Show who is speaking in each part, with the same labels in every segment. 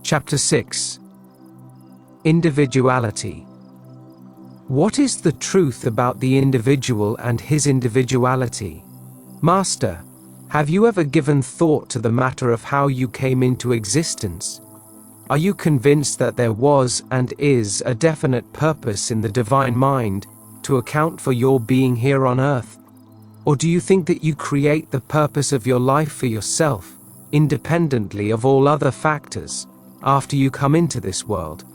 Speaker 1: Chapter 6. Individuality. What is the truth about the individual and his individuality? Master, have you ever given thought to the matter of how you came into existence? Are you convinced that there was and is a definite purpose in the divine mind to account for your being here on earth? Or do you think that you create the purpose of your life for yourself, independently of all other factors, after you come into this world?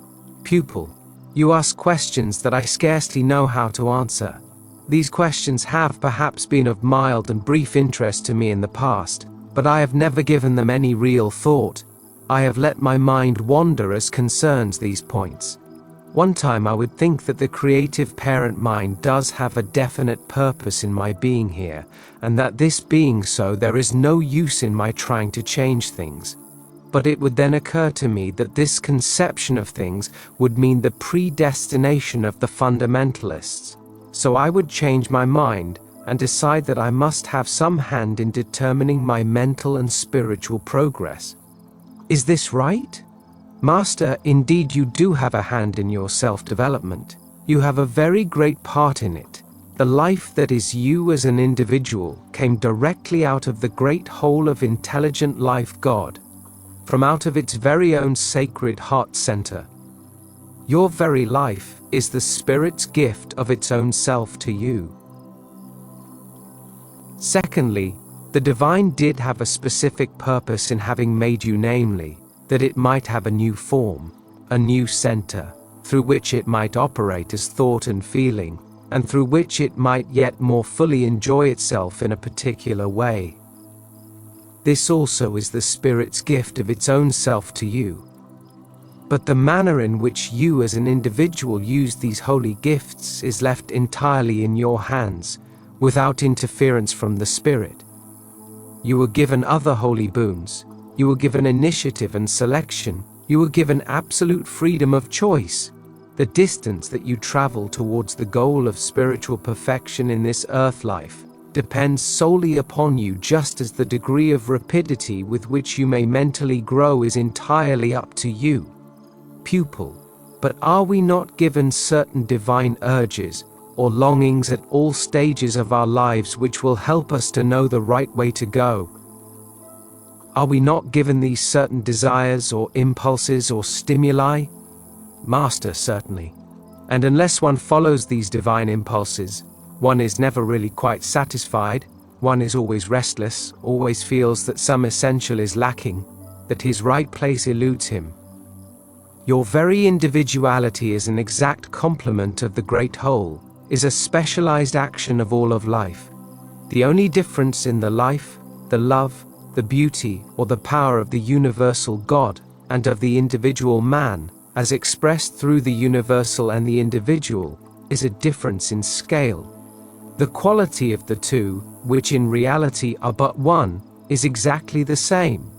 Speaker 1: Pupil, you ask questions that I scarcely know how to answer. These questions have perhaps been of mild and brief interest to me in the past, but I have never given them any real thought. I have let my mind wander as concerns these points. One time I would think that the creative parent mind does have a definite purpose in my being here, and that this being so, there is no use in my trying to change things. But it would then occur to me that this conception of things would mean the predestination of the fundamentalists. So I would change my mind and decide that I must have some hand in determining my mental and spiritual progress. Is this right? Master, indeed you do have a hand in your self-development. You have a very great part in it. The life that is you as an individual came directly out of the great whole of intelligent life God, from out of its very own sacred heart center. Your very life is the Spirit's gift of its own self to you. Secondly, the divine did have a specific purpose in having made you, namely, that it might have a new form, a new center, through which it might operate as thought and feeling, and through which it might yet more fully enjoy itself in a particular way. This also is the Spirit's gift of its own self to you. But the manner in which you as an individual use these holy gifts is left entirely in your hands, without interference from the Spirit. You were given other holy boons. You were given initiative and selection. You were given absolute freedom of choice. The distance that you travel towards the goal of spiritual perfection in this earth life depends solely upon you, just as the degree of rapidity with which you may mentally grow is entirely up to you. Pupil, but are we not given certain divine urges or longings at all stages of our lives which will help us to know the right way to go? Are we not given these certain desires or impulses or stimuli? Master, certainly. And unless one follows these divine impulses, one is never really quite satisfied. One is always restless, always feels that some essential is lacking, that his right place eludes him. Your very individuality is an exact complement of the great whole, is a specialized action of all of life. The only difference in the life, the love, the beauty, or the power of the universal God and of the individual man, as expressed through the universal and the individual, is a difference in scale. The quality of the two, which in reality are but one, is exactly the same.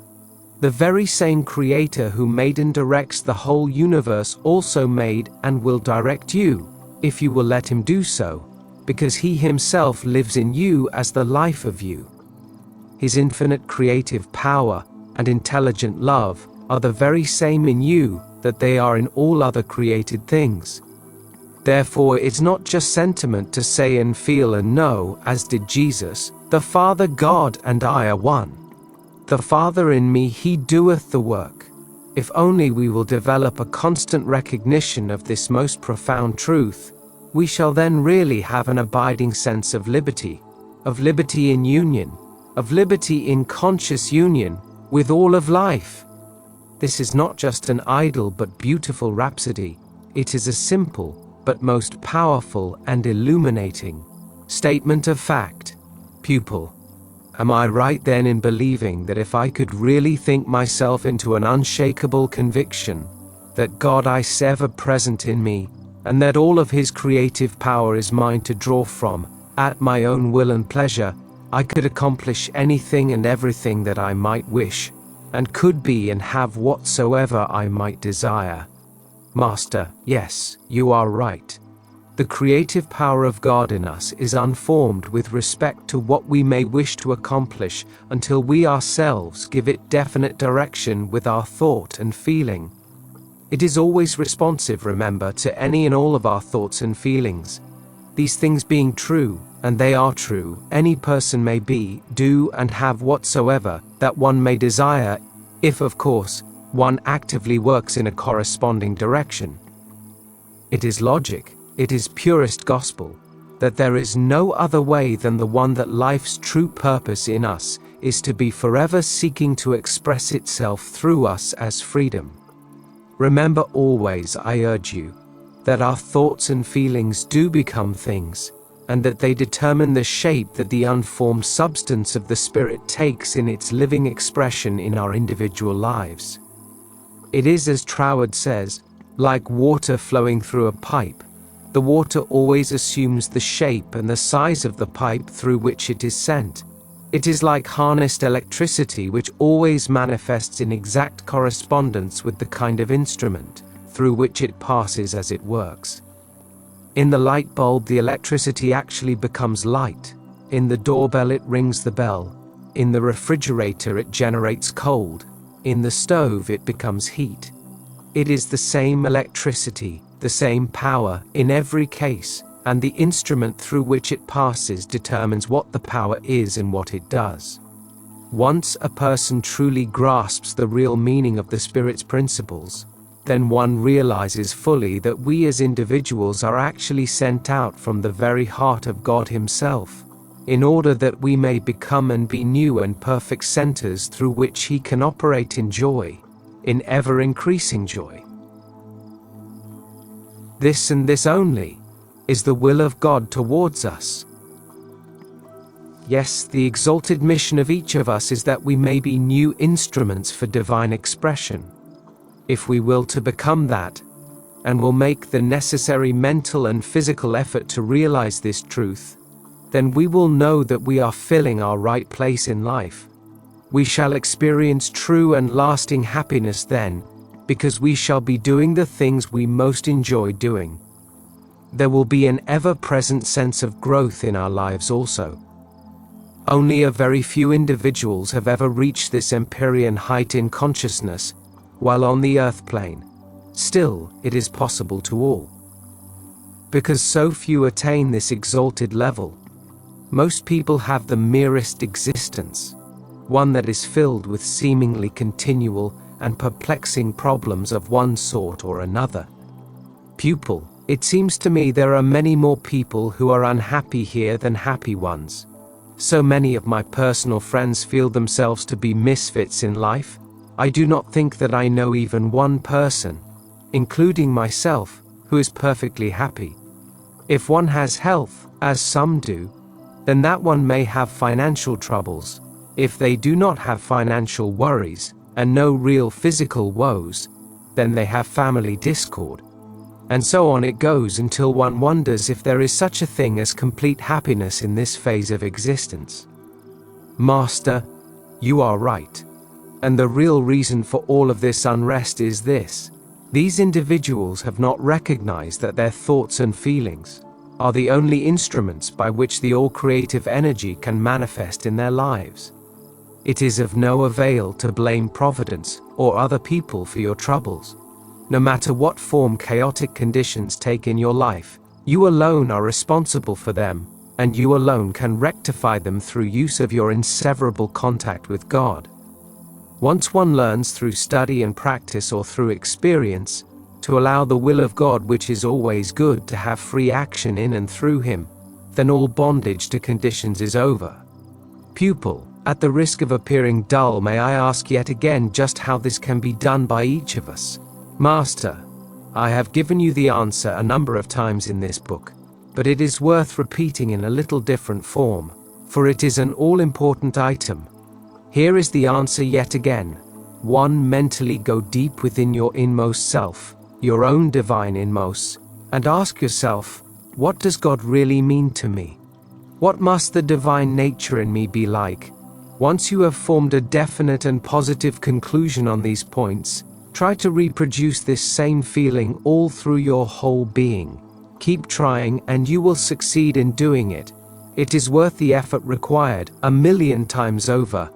Speaker 1: The very same Creator who made and directs the whole universe also made and will direct you, if you will let him do so, because he himself lives in you as the life of you. His infinite creative power and intelligent love are the very same in you that they are in all other created things. Therefore it's not just sentiment to say and feel and know, as did Jesus, the Father God and I are one. The Father in me, he doeth the work. If only we will develop a constant recognition of this most profound truth, we shall then really have an abiding sense of liberty in union, of liberty in conscious union with all of life. This is not just an idle but beautiful rhapsody, it is a simple but most powerful and illuminating statement of fact. Pupil, am I right then in believing that if I could really think myself into an unshakable conviction that God is ever present in me, and that all of his creative power is mine to draw from, at my own will and pleasure, I could accomplish anything and everything that I might wish, and could be and have whatsoever I might desire? Master, yes, you are right. The creative power of God in us is unformed with respect to what we may wish to accomplish until we ourselves give it definite direction with our thought and feeling. It is always responsive, remember, to any and all of our thoughts and feelings. These things being true, and they are true, any person may be, do, and have whatsoever that one may desire, if, of course, one actively works in a corresponding direction. It is logic, it is purest gospel, that there is no other way than the one that life's true purpose in us is to be forever seeking to express itself through us as freedom. Remember always, I urge you, that our thoughts and feelings do become things, and that they determine the shape that the unformed substance of the Spirit takes in its living expression in our individual lives. It is, as Troward says, like water flowing through a pipe. The water always assumes the shape and the size of the pipe through which it is sent. It is like harnessed electricity, which always manifests in exact correspondence with the kind of instrument through which it passes as it works. In the light bulb, the electricity actually becomes light. In the doorbell, it rings the bell. In the refrigerator, it generates cold. In the stove, it becomes heat. It is the same electricity, the same power in every case, and the instrument through which it passes determines what the power is and what it does. Once a person truly grasps the real meaning of the Spirit's principles, then one realizes fully that we as individuals are actually sent out from the very heart of God Himself, in order that we may become and be new and perfect centers through which He can operate in joy, in ever-increasing joy. This and this only is the will of God towards us. Yes, the exalted mission of each of us is that we may be new instruments for divine expression. If we will to become that, and will make the necessary mental and physical effort to realize this truth, then we will know that we are filling our right place in life. We shall experience true and lasting happiness then, because we shall be doing the things we most enjoy doing. There will be an ever-present sense of growth in our lives also. Only a very few individuals have ever reached this empyrean height in consciousness while on the earth plane. Still, it is possible to all. Because so few attain this exalted level, most people have the merest existence, one that is filled with seemingly continual and perplexing problems of one sort or another. Pupil, it seems to me there are many more people who are unhappy here than happy ones. So many of my personal friends feel themselves to be misfits in life. I do not think that I know even one person, including myself, who is perfectly happy. If one has health, as some do, then that one may have financial troubles. If they do not have financial worries, and no real physical woes, then they have family discord. And so on it goes until one wonders if there is such a thing as complete happiness in this phase of existence. Master, you are right. And the real reason for all of this unrest is this: these individuals have not recognized that their thoughts and feelings are the only instruments by which the all-creative energy can manifest in their lives. It is of no avail to blame Providence or other people for your troubles. No matter what form chaotic conditions take in your life, you alone are responsible for them, and you alone can rectify them through use of your inseverable contact with God. Once one learns through study and practice or through experience to allow the will of God, which is always good, to have free action in and through him, then all bondage to conditions is over. Pupil, at the risk of appearing dull, may I ask yet again just how this can be done by each of us? Master, I have given you the answer a number of times in this book, but it is worth repeating in a little different form, for it is an all-important item. Here is the answer yet again. 1. Mentally go deep within your inmost self, your own divine inmost, and ask yourself, what does God really mean to me? What must the divine nature in me be like? Once you have formed a definite and positive conclusion on these points, try to reproduce this same feeling all through your whole being. Keep trying and you will succeed in doing it. It is worth the effort required, 1,000,000 times over.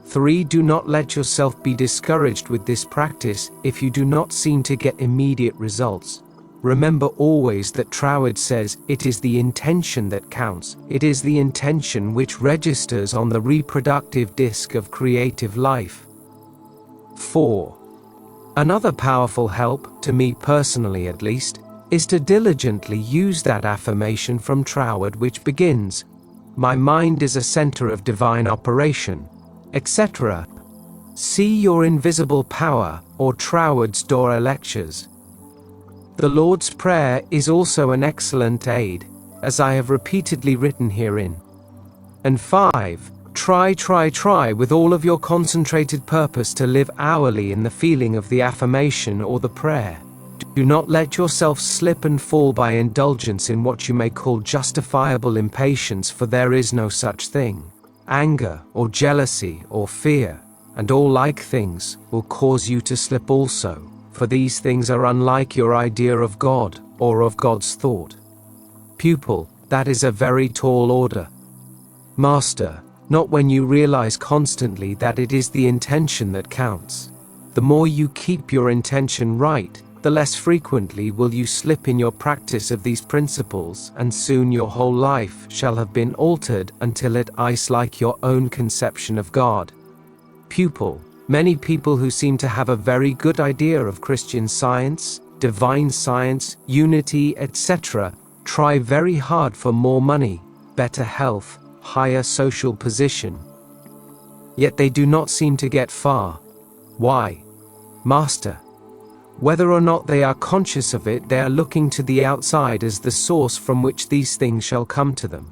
Speaker 1: 3. Do not let yourself be discouraged with this practice if you do not seem to get immediate results. Remember always that Troward says it is the intention that counts. It is the intention which registers on the reproductive disc of creative life. 4. Another powerful help, to me personally at least, is to diligently use that affirmation from Troward which begins, "My mind is a center of divine operation," etc. See your invisible power, or Troward's Dora lectures. The Lord's Prayer is also an excellent aid, as I have repeatedly written herein. And 5. Try with all of your concentrated purpose to live hourly in the feeling of the affirmation or the prayer. Do not let yourself slip and fall by indulgence in what you may call justifiable impatience, for there is no such thing. Anger, or jealousy, or fear, and all like things, will cause you to slip also, for these things are unlike your idea of God, or of God's thought. Pupil, that is a very tall order. Master, not when you realize constantly that it is the intention that counts. The more you keep your intention right, the less frequently will you slip in your practice of these principles, and soon your whole life shall have been altered until it is like your own conception of God. Pupil, many people who seem to have a very good idea of Christian science, divine science, unity, etc., try very hard for more money, better health, higher social position. Yet they do not seem to get far. Why? Master, whether or not they are conscious of it, they are looking to the outside as the source from which these things shall come to them.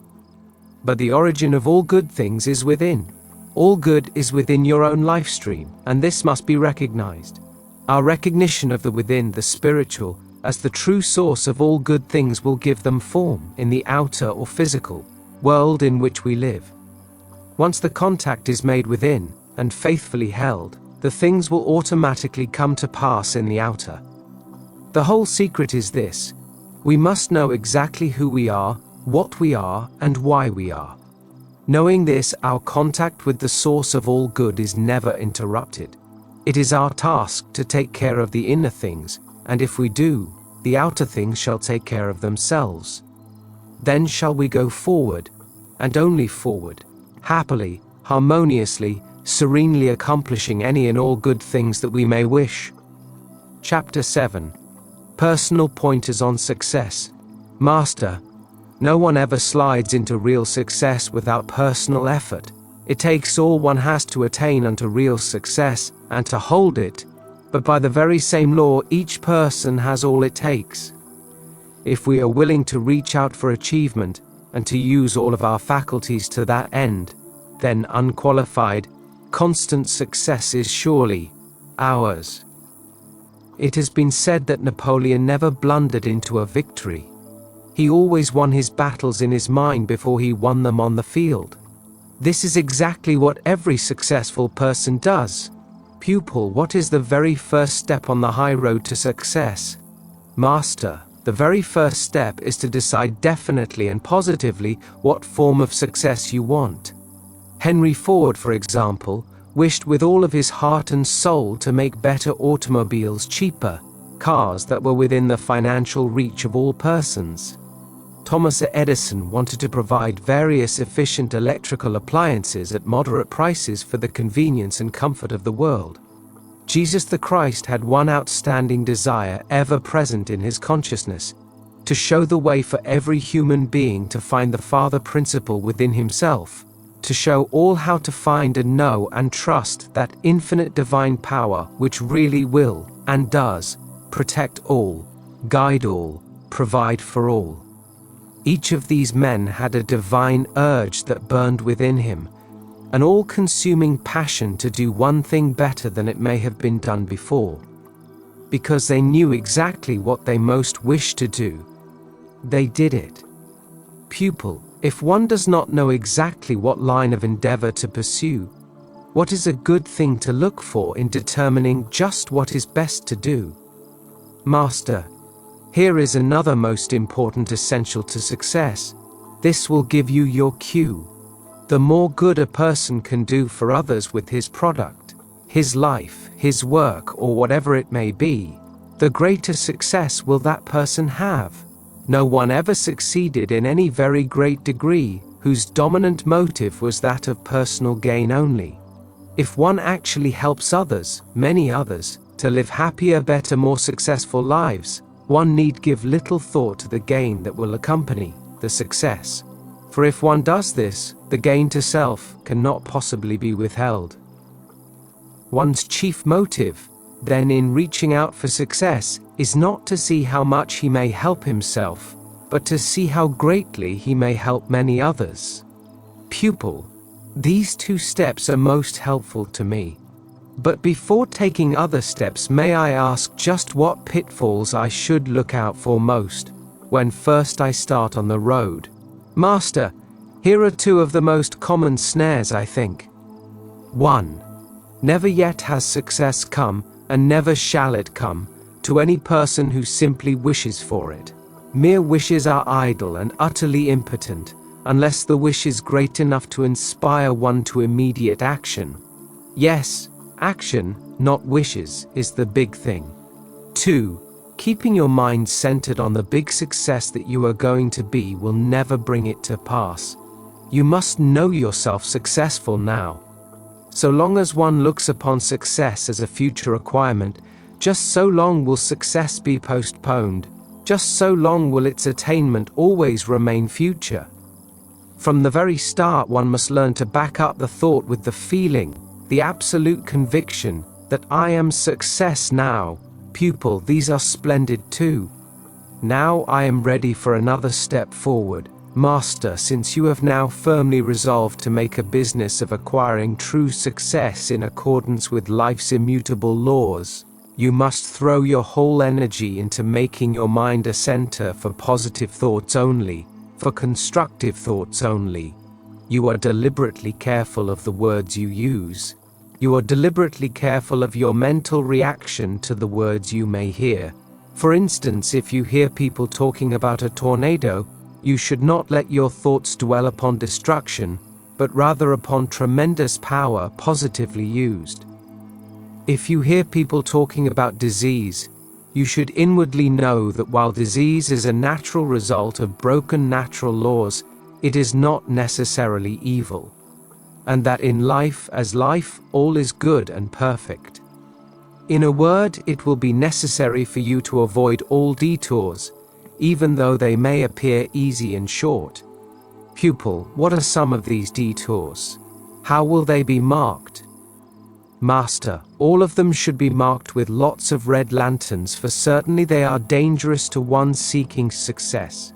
Speaker 1: But the origin of all good things is within. All good is within your own life stream, and this must be recognized. Our recognition of the within, the spiritual, as the true source of all good things will give them form in the outer or physical world in which we live. Once the contact is made within, and faithfully held, the things will automatically come to pass in the outer. The whole secret is this: we must know exactly who we are, what we are, and why we are. Knowing this, our contact with the source of all good is never interrupted. It is our task to take care of the inner things, and if we do, the outer things shall take care of themselves. Then shall we go forward, and only forward, happily, harmoniously, serenely accomplishing any and all good things that we may wish. Chapter 7. Personal Pointers on Success. Master, no one ever slides into real success without personal effort. It takes all one has to attain unto real success, and to hold it, but by the very same law each person has all it takes. If we are willing to reach out for achievement, and to use all of our faculties to that end, then unqualified, constant success is surely ours. It has been said that Napoleon never blundered into a victory. He always won his battles in his mind before he won them on the field. This is exactly what every successful person does. Pupil, what is the very first step on the high road to success? Master, the very first step is to decide definitely and positively what form of success you want. Henry Ford, for example, wished with all of his heart and soul to make better automobiles cheaper, cars that were within the financial reach of all persons. Thomas Edison wanted to provide various efficient electrical appliances at moderate prices for the convenience and comfort of the world. Jesus the Christ had one outstanding desire ever present in his consciousness: to show the way for every human being to find the Father principle within himself, to show all how to find and know and trust that infinite divine power which really will, and does, protect all, guide all, provide for all. Each of these men had a divine urge that burned within him, an all-consuming passion to do one thing better than it may have been done before. Because they knew exactly what they most wished to do, they did it. Pupil, if one does not know exactly what line of endeavor to pursue, what is a good thing to look for in determining just what is best to do? Master, Here is another most important essential to success. This will give you your cue. The more good a person can do for others with his product, his life, his work, or whatever it may be, the greater success will that person have. No one ever succeeded in any very great degree whose dominant motive was that of personal gain only. If one actually helps others, many others, to live happier, better, more successful lives, one need give little thought to the gain that will accompany the success. For if one does this, the gain to self cannot possibly be withheld. One's chief motive, then, in reaching out for success, is not to see how much he may help himself, but to see how greatly he may help many others. Pupil, these two steps are most helpful to me. But before taking other steps, may I ask just what pitfalls I should look out for most when first I start on the road? Master, here are two of the most common snares, I think. 1. Never yet has success come, and never shall it come, to any person who simply wishes for it. Mere wishes are idle and utterly impotent, unless the wish is great enough to inspire one to immediate action. Yes, action, not wishes, is the big thing. 2. Keeping your mind centered on the big success that you are going to be will never bring it to pass. You must know yourself successful now. So long as one looks upon success as a future requirement, just so long will success be postponed, just so long will its attainment always remain future. From the very start, one must learn to back up the thought with the feeling, the absolute conviction, that I am success now. Pupil, these are splendid too. Now I am ready for another step forward. Master, since you have now firmly resolved to make a business of acquiring true success in accordance with life's immutable laws, you must throw your whole energy into making your mind a center for positive thoughts only, for constructive thoughts only. You are deliberately careful of the words you use. You are deliberately careful of your mental reaction to the words you may hear. For instance, if you hear people talking about a tornado, you should not let your thoughts dwell upon destruction, but rather upon tremendous power positively used. If you hear people talking about disease, you should inwardly know that while disease is a natural result of broken natural laws, it is not necessarily evil, and that in life as life, all is good and perfect. In a word, it will be necessary for you to avoid all detours, even though they may appear easy and short. Pupil, what are some of these detours? How will they be marked? Master, all of them should be marked with lots of red lanterns, for certainly they are dangerous to one seeking success.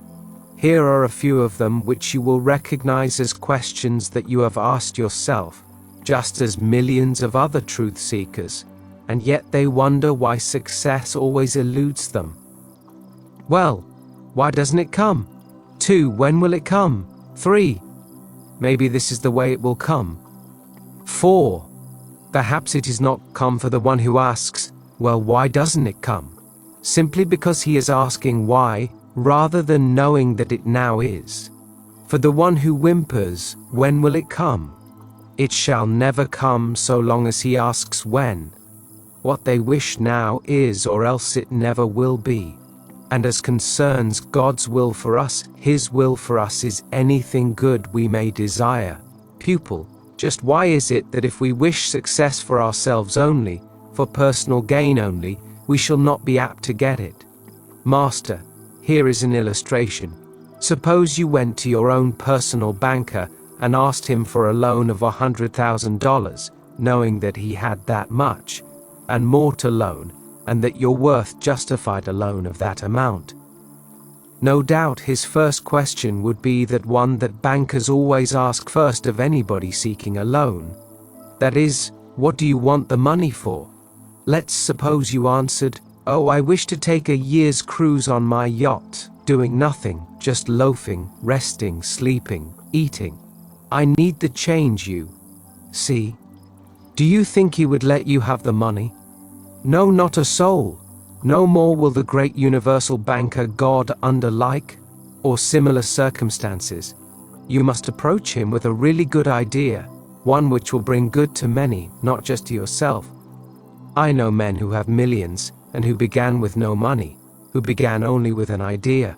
Speaker 1: Here are a few of them which you will recognize as questions that you have asked yourself, just as millions of other truth seekers, and yet they wonder why success always eludes them. Well, why doesn't it come? 2. When will it come? 3. Maybe this is the way it will come. 4. Perhaps it is not come for the one who asks, well, why doesn't it come? Simply because he is asking why, rather than knowing that it now is. For the one who whimpers, when will it come? It shall never come so long as he asks when. What they wish now is, or else it never will be. And as concerns God's will for us, His will for us is anything good we may desire. Pupil, just why is it that if we wish success for ourselves only, for personal gain only, we shall not be apt to get it? Master, here is an illustration. Suppose you went to your own personal banker and asked him for a loan of $100,000, knowing that he had that much, and more to loan, and that your worth justified a loan of that amount. No doubt his first question would be that one that bankers always ask first of anybody seeking a loan. That is, what do you want the money for? Let's suppose you answered, oh, I wish to take a year's cruise on my yacht, doing nothing, just loafing, resting, sleeping, eating. I need the change, you see. Do you think he would let you have the money? No, not a soul. No more will the great universal banker God under like or similar circumstances. You must approach him with a really good idea, one which will bring good to many, not just to yourself. I know men who have millions and who began with no money, who began only with an idea.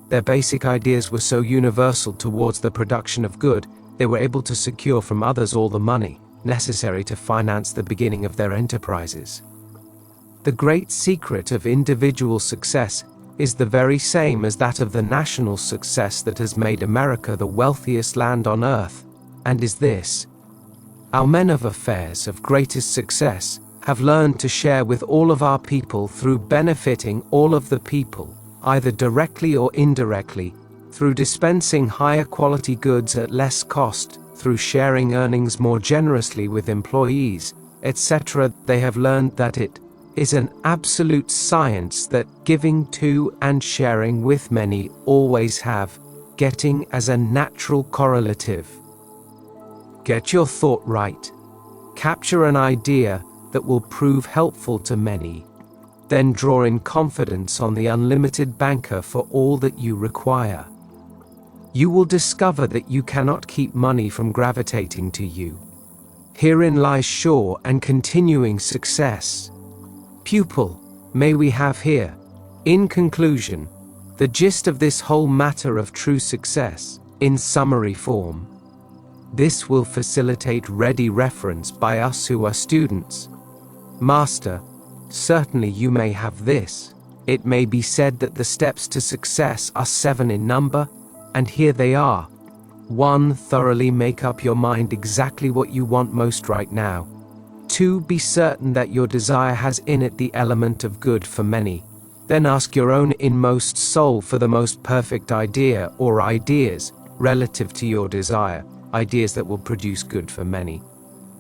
Speaker 1: Their basic ideas were so universal towards the production of good, they were able to secure from others all the money necessary to finance the beginning of their enterprises. The great secret of individual success is the very same as that of the national success that has made America the wealthiest land on earth, and is this: our men of affairs of greatest success have learned to share with all of our people through benefiting all of the people, either directly or indirectly, through dispensing higher quality goods at less cost, through sharing earnings more generously with employees, etc. They have learned that it is an absolute science that giving to and sharing with many always have getting as a natural correlative. Get your thought right. Capture an idea that will prove helpful to many. Then draw in confidence on the unlimited banker for all that you require. You will discover that you cannot keep money from gravitating to you. Herein lies sure and continuing success. Pupil, may we have here, in conclusion, the gist of this whole matter of true success, in summary form. This will facilitate ready reference by us who are students. Master, certainly you may have this. It may be said that the steps to success are 7 in number, and here they are. 1. Thoroughly make up your mind exactly what you want most right now. 2. Be certain that your desire has in it the element of good for many. Then ask your own inmost soul for the most perfect idea or ideas relative to your desire, ideas that will produce good for many.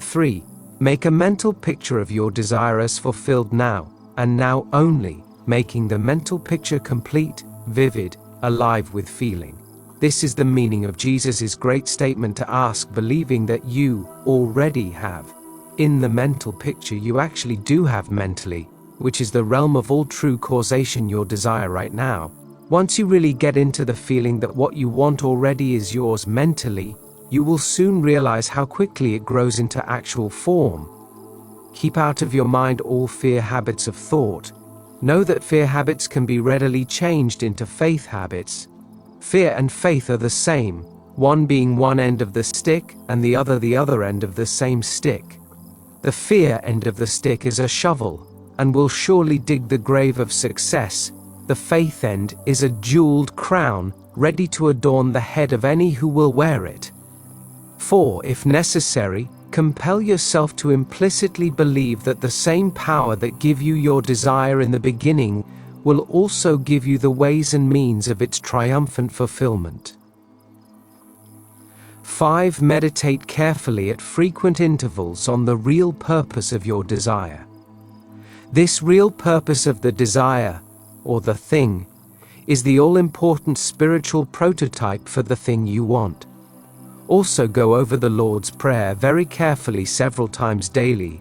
Speaker 1: 3. Make a mental picture of your desire as fulfilled now, and now only, making the mental picture complete, vivid, alive with feeling. This is the meaning of Jesus' great statement to ask, believing that you already have. In the mental picture you actually do have mentally, which is the realm of all true causation, your desire right now. Once you really get into the feeling that what you want already is yours mentally, you will soon realize how quickly it grows into actual form. Keep out of your mind all fear habits of thought. Know that fear habits can be readily changed into faith habits. Fear and faith are the same, one being one end of the stick and the other end of the same stick. The fear end of the stick is a shovel, and will surely dig the grave of success. The faith end is a jeweled crown, ready to adorn the head of any who will wear it. 4. If necessary, compel yourself to implicitly believe that the same power that gave you your desire in the beginning will also give you the ways and means of its triumphant fulfillment. 5. Meditate carefully at frequent intervals on the real purpose of your desire. This real purpose of the desire, or the thing, is the all-important spiritual prototype for the thing you want. Also go over the Lord's Prayer very carefully several times daily.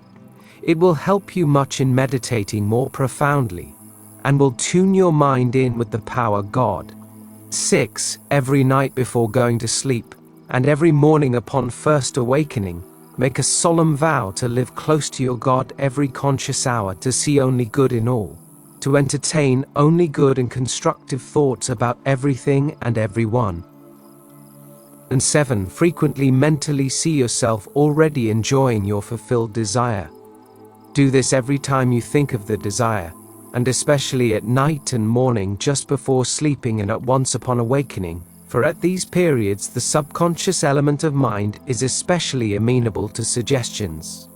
Speaker 1: It will help you much in meditating more profoundly, and will tune your mind in with the power God. 6. Every night before going to sleep, and every morning upon first awakening, make a solemn vow to live close to your God every conscious hour, to see only good in all, to entertain only good and constructive thoughts about everything and everyone. And 7. Frequently mentally see yourself already enjoying your fulfilled desire. Do this every time you think of the desire, and especially at night and morning, just before sleeping and at once upon awakening, for at these periods the subconscious element of mind is especially amenable to suggestions.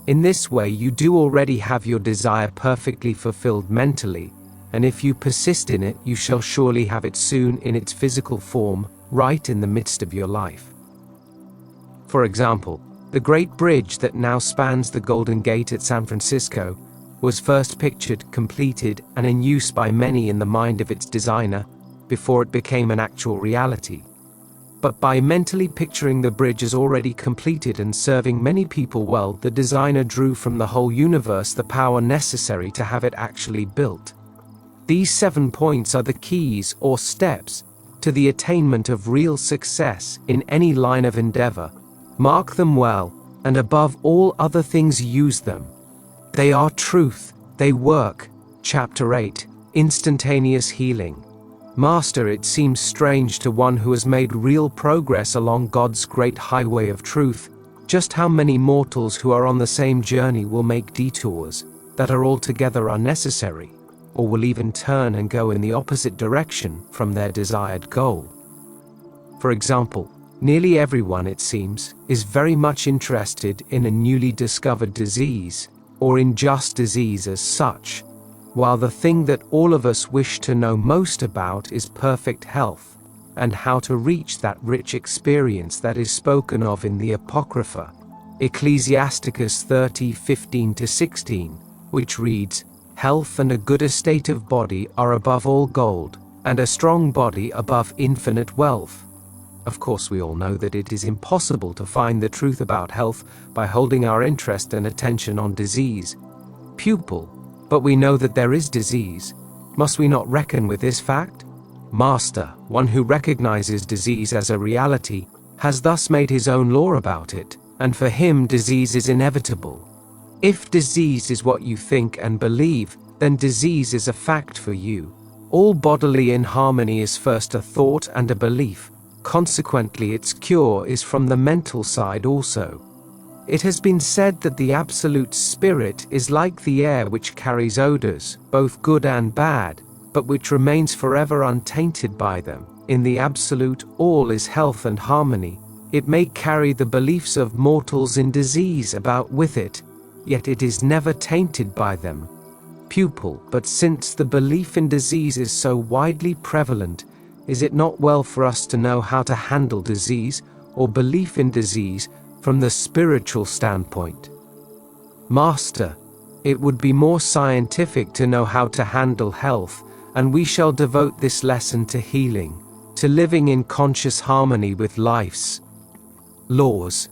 Speaker 1: In this way you do already have your desire perfectly fulfilled mentally, and if you persist in it you shall surely have it soon in its physical form, right in the midst of your life. For example, the great bridge that now spans the Golden Gate at San Francisco was first pictured, completed, and in use by many in the mind of its designer, before it became an actual reality. but by mentally picturing the bridge as already completed and serving many people well, the designer drew from the whole universe the power necessary to have it actually built. These 7 points are the keys or steps to the attainment of real success in any line of endeavor. Mark them well, and above all other things use them. They are truth, they work. Chapter 8, Instantaneous Healing. Master, it seems strange to one who has made real progress along God's great highway of truth, just how many mortals who are on the same journey will make detours that are altogether unnecessary, or will even turn and go in the opposite direction from their desired goal. For example, nearly everyone, it seems, is very much interested in a newly discovered disease, or in just disease as such, while the thing that all of us wish to know most about is perfect health, and how to reach that rich experience that is spoken of in the Apocrypha, Ecclesiasticus 30:15-16, which reads, "Health and a good estate of body are above all gold, and a strong body above infinite wealth." Of course, we all know that it is impossible to find the truth about health by holding our interest and attention on disease. Pupil, but we know that there is disease. Must we not reckon with this fact? Master, one who recognizes disease as a reality, has thus made his own law about it, and for him disease is inevitable. If disease is what you think and believe, then disease is a fact for you. All bodily inharmony is first a thought and a belief. Consequently, its cure is from the mental side also. It has been said that the absolute spirit is like the air, which carries odors, both good and bad, but which remains forever untainted by them. In the absolute, all is health and harmony. It may carry the beliefs of mortals in disease about with it, yet it is never tainted by them. Pupil, but since the belief in disease is so widely prevalent, is it not well for us to know how to handle disease, or belief in disease, from the spiritual standpoint? Master, it would be more scientific to know how to handle health, and we shall devote this lesson to healing, to living in conscious harmony with life's laws.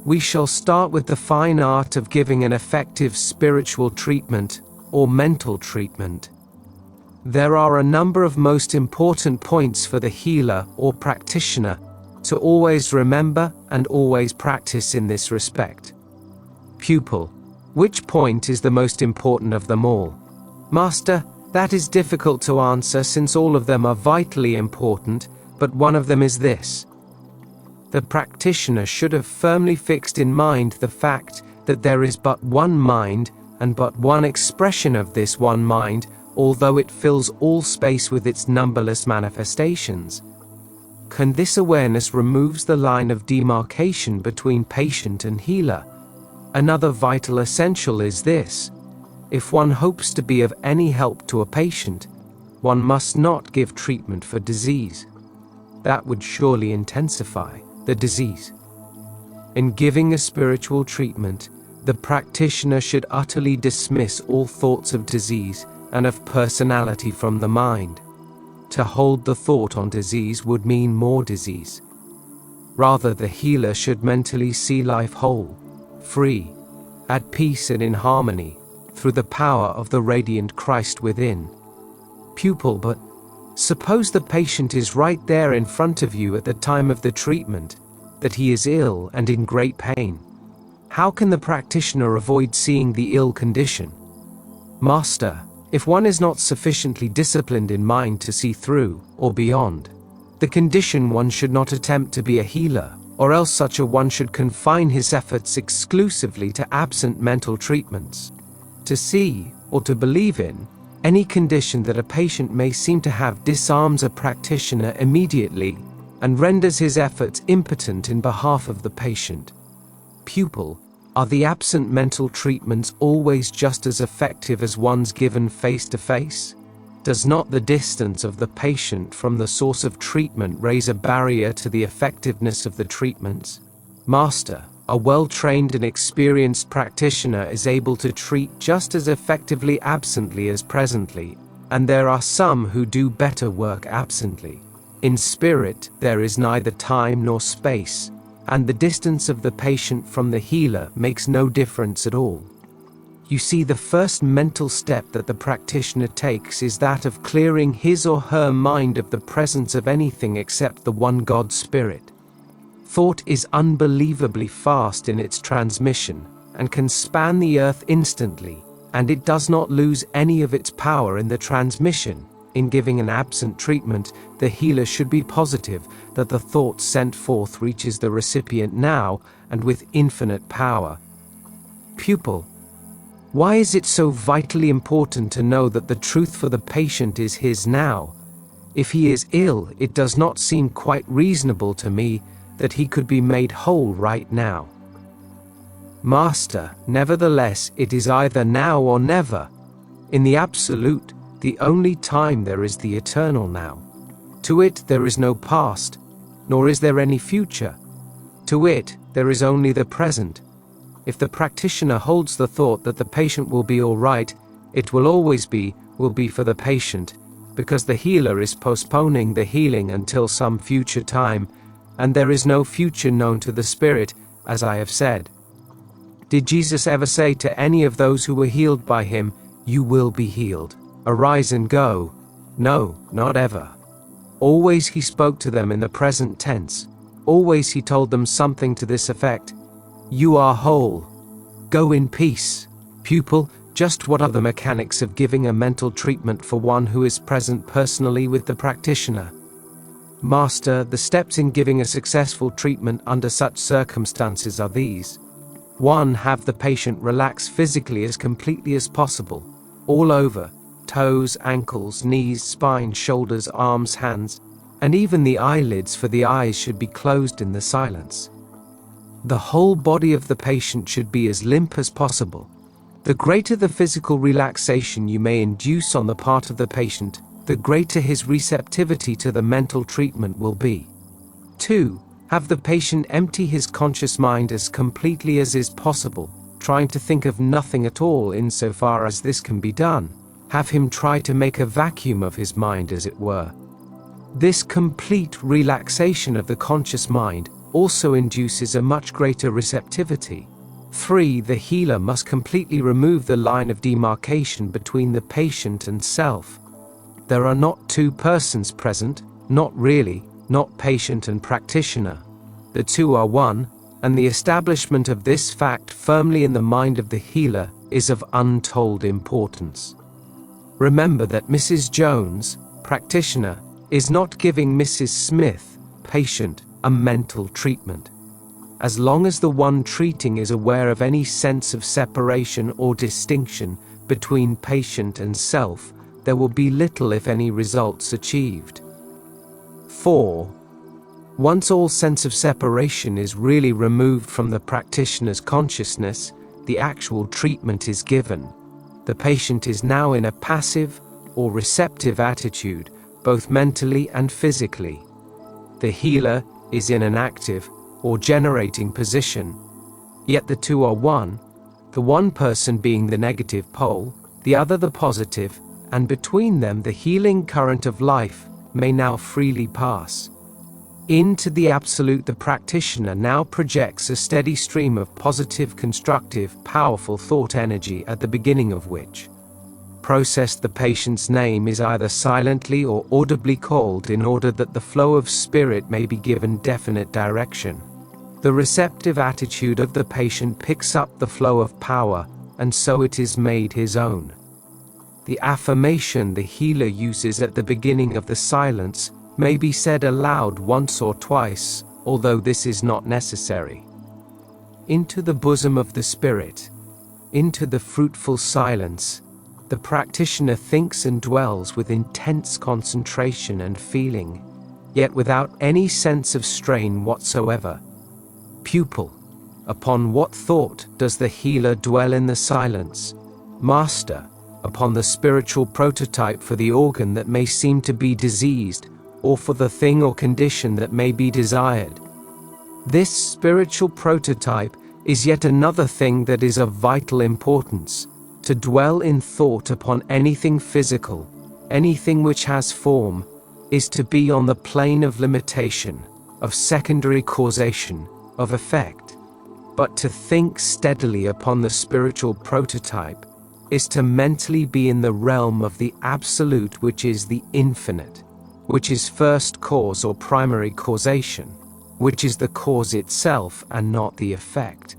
Speaker 1: We shall start with the fine art of giving an effective spiritual treatment, or mental treatment. There are a number of most important points for the healer or practitioner to always remember and always practice in this respect. Pupil, which point is the most important of them all? Master, that is difficult to answer, since all of them are vitally important, but one of them is this. The practitioner should have firmly fixed in mind the fact that there is but one mind, and but one expression of this one mind, although it fills all space with its numberless manifestations. This awareness removes the line of demarcation between patient and healer. Another vital essential is this: if one hopes to be of any help to a patient, one must not give treatment for disease. That would surely intensify the disease. In giving a spiritual treatment, the practitioner should utterly dismiss all thoughts of disease and of personality from the mind. To hold the thought on disease would mean more disease. Rather, the healer should mentally see life whole, free, at peace and in harmony, through the power of the radiant Christ within. Pupil, but suppose the patient is right there in front of you at the time of the treatment, that he is ill and in great pain. How can the practitioner avoid seeing the ill condition? Master, if one is not sufficiently disciplined in mind to see through, or beyond, the condition, one should not attempt to be a healer, or else such a one should confine his efforts exclusively to absent mental treatments. To see, or to believe in, any condition that a patient may seem to have disarms a practitioner immediately, and renders his efforts impotent in behalf of the patient. Pupil, are the absent mental treatments always just as effective as ones given face to face? Does not the distance of the patient from the source of treatment raise a barrier to the effectiveness of the treatments? Master, a well-trained and experienced practitioner is able to treat just as effectively absently as presently, and there are some who do better work absently. In spirit, there is neither time nor space, and the distance of the patient from the healer makes no difference at all. You see, the first mental step that the practitioner takes is that of clearing his or her mind of the presence of anything except the one God Spirit. Thought is unbelievably fast in its transmission, and can span the earth instantly, and it does not lose any of its power in the transmission. In giving an absent treatment, the healer should be positive that the thought sent forth reaches the recipient now and with infinite power. Pupil, why is it so vitally important to know that the truth for the patient is his now? If he is ill, it does not seem quite reasonable to me that he could be made whole right now. Master, nevertheless, it is either now or never. In the absolute, the only time there is the eternal now. To it there is no past, nor is there any future. To it there is only the present. If the practitioner holds the thought that the patient will be all right, it will always be, will be for the patient, because the healer is postponing the healing until some future time, and there is no future known to the Spirit, as I have said. Did Jesus ever say to any of those who were healed by him, "You will be healed. Arise and go"? No, not ever. Always he spoke to them in the present tense. Always he told them something to this effect: "You are whole. Go in peace." Pupil, just what are the mechanics of giving a mental treatment for one who is present personally with the practitioner? Master, the steps in giving a successful treatment under such circumstances are these. 1. Have the patient relax physically as completely as possible, all over, toes, ankles, knees, spine, shoulders, arms, hands, and even the eyelids, for the eyes should be closed in the silence. The whole body of the patient should be as limp as possible. The greater the physical relaxation you may induce on the part of the patient, the greater his receptivity to the mental treatment will be. 2. Have the patient empty his conscious mind as completely as is possible, trying to think of nothing at all insofar as this can be done. Have him try to make a vacuum of his mind, as it were. This complete relaxation of the conscious mind also induces a much greater receptivity. 3. The healer must completely remove the line of demarcation between the patient and self. There are not two persons present, not really, not patient and practitioner. The two are one, and the establishment of this fact firmly in the mind of the healer is of untold importance. Remember that Mrs. Jones, practitioner, is not giving Mrs. Smith, patient, a mental treatment. As long as the one treating is aware of any sense of separation or distinction between patient and self, there will be little if any results achieved. 4. Once all sense of separation is really removed from the practitioner's consciousness, the actual treatment is given. The patient is now in a passive or receptive attitude, both mentally and physically. The healer is in an active or generating position. Yet the two are one, the one person being the negative pole, the other the positive, and between them the healing current of life may now freely pass. Into the absolute the practitioner now projects a steady stream of positive, constructive, powerful thought energy, at the beginning of which process the patient's name is either silently or audibly called, in order that the flow of spirit may be given definite direction. The receptive attitude of the patient picks up the flow of power, and so it is made his own. The affirmation the healer uses at the beginning of the silence may be said aloud once or twice, although this is not necessary. Into the bosom of the Spirit, into the fruitful silence, the practitioner thinks and dwells with intense concentration and feeling, yet without any sense of strain whatsoever. Pupil, upon what thought does the healer dwell in the silence? Master, upon the spiritual prototype for the organ that may seem to be diseased, or for the thing or condition that may be desired. This spiritual prototype is yet another thing that is of vital importance: to dwell in thought upon anything physical, anything which has form, is to be on the plane of limitation, of secondary causation, of effect. But to think steadily upon the spiritual prototype is to mentally be in the realm of the absolute, which is the infinite, which is first cause or primary causation, which is the cause itself and not the effect.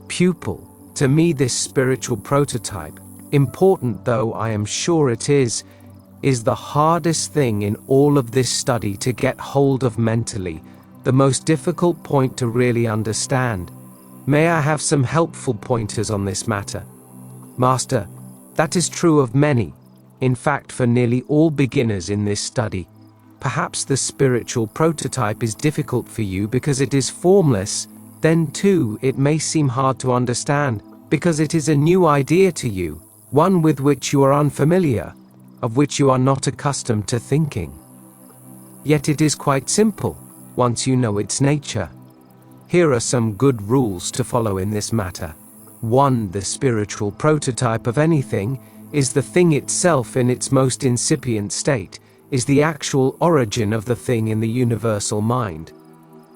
Speaker 1: Pupil, to me this spiritual prototype, important though I am sure it is the hardest thing in all of this study to get hold of mentally, the most difficult point to really understand. May I have some helpful pointers on this matter? Master, that is true of many, in fact for nearly all beginners in this study. Perhaps the spiritual prototype is difficult for you because it is formless, then too it may seem hard to understand, because it is a new idea to you, one with which you are unfamiliar, of which you are not accustomed to thinking. Yet it is quite simple, once you know its nature. Here are some good rules to follow in this matter. 1. The spiritual prototype of anything is the thing itself in its most incipient state, is the actual origin of the thing in the universal mind.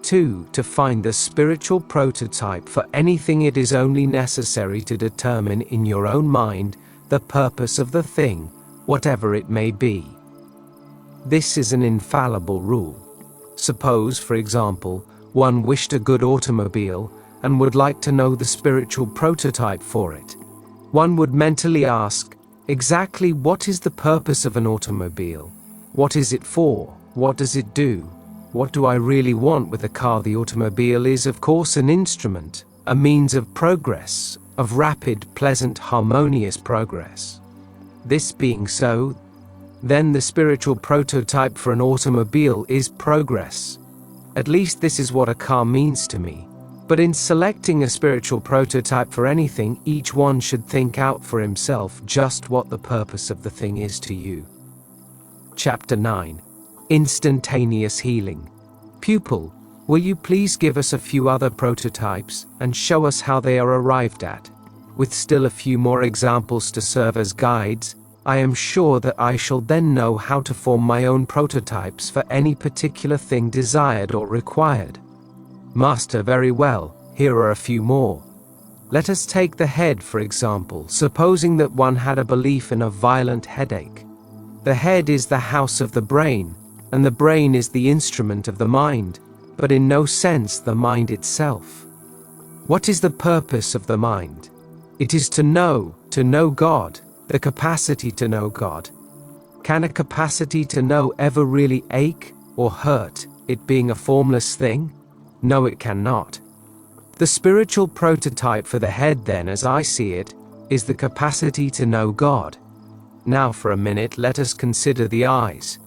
Speaker 1: 2. To find the spiritual prototype for anything, it is only necessary to determine in your own mind the purpose of the thing, whatever it may be. This is an infallible rule. Suppose, for example, one wished a good automobile and would like to know the spiritual prototype for it. One would mentally ask, exactly what is the purpose of an automobile? What is it for? What does it do? What do I really want with a car? The automobile is, of course, an instrument, a means of progress, of rapid, pleasant, harmonious progress. This being so, then the spiritual prototype for an automobile is progress. At least this is what a car means to me. But in selecting a spiritual prototype for anything, each one should think out for himself just what the purpose of the thing is to you. Chapter 9. Instantaneous Healing. Pupil, will you please give us a few other prototypes and show us how they are arrived at? With still a few more examples to serve as guides, I am sure that I shall then know how to form my own prototypes for any particular thing desired or required. Master, very well, here are a few more. Let us take the head for example, supposing that one had a belief in a violent headache. The head is the house of the brain, and the brain is the instrument of the mind, but in no sense the mind itself. What is the purpose of the mind? It is to know God, the capacity to know God. Can a capacity to know ever really ache or hurt, it being a formless thing? No, it cannot. The spiritual prototype for the head then, as I see it, is the capacity to know God. Now for a minute let us consider the eyes.